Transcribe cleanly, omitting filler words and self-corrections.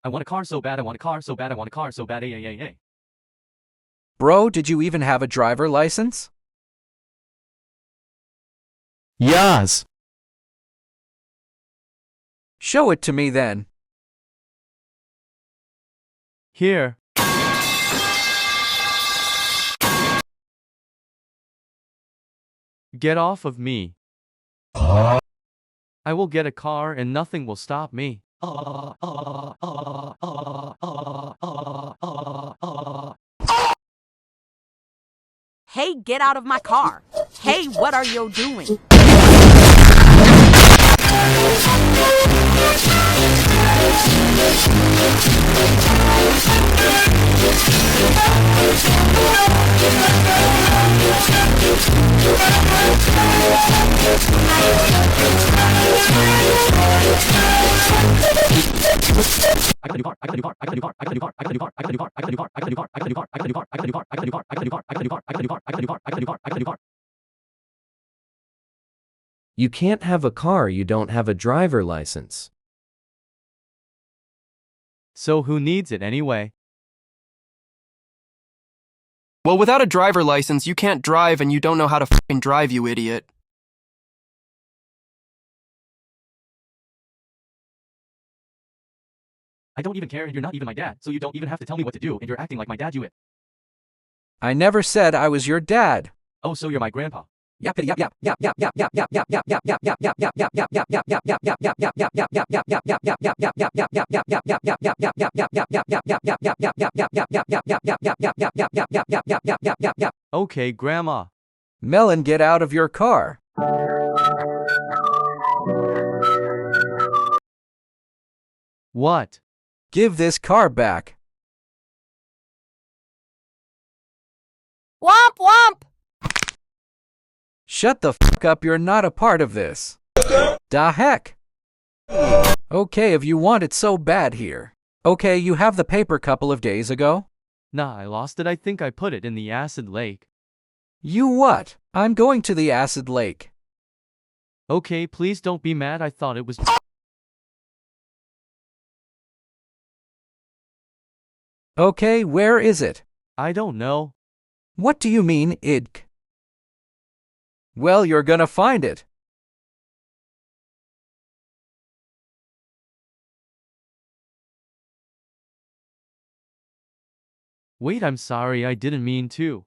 I want a car so bad, I want a car so bad, I want a car so bad, ay. Bro, did you even have a driver license? Yes. Show it to me then. Here. Get off of me. I will get a car and nothing will stop me. Hey, get out of my car. Hey, what are you doing? I got a new car. I got a new car. I got a new car. I got a new car. I got a new car. I got a new car. I got a new car. I got a new car. I got a new car. I got a new car. I got a new car. I got a new car. I got a new car. I got a new car. I got a new car. I got a new car. I got a new car. I got a new car. I got a new car. You can't have a car you don't have a driver license. So who needs it anyway? Well, without a driver license, you can't drive and you don't know how to fucking drive, you idiot. I don't even care and you're not even my dad, so you don't even have to tell me what to do and you're acting like my dad, you it. I never said I was your dad. Oh, so you're my grandpa. Okay, grandma. Melon, get out of your car. What? Give this car back. Womp womp! Shut the fuck up, you're not a part of this. Da heck? Okay, if you want it so bad here. Okay, you have the paper couple of days ago? Nah, I lost it. I think I put it in the acid lake. You what? I'm going to the acid lake. Okay, please don't be mad. I thought it was... Okay, where is it? I don't know. What do you mean, idk? Well, you're gonna find it. Wait, I'm sorry. I didn't mean to.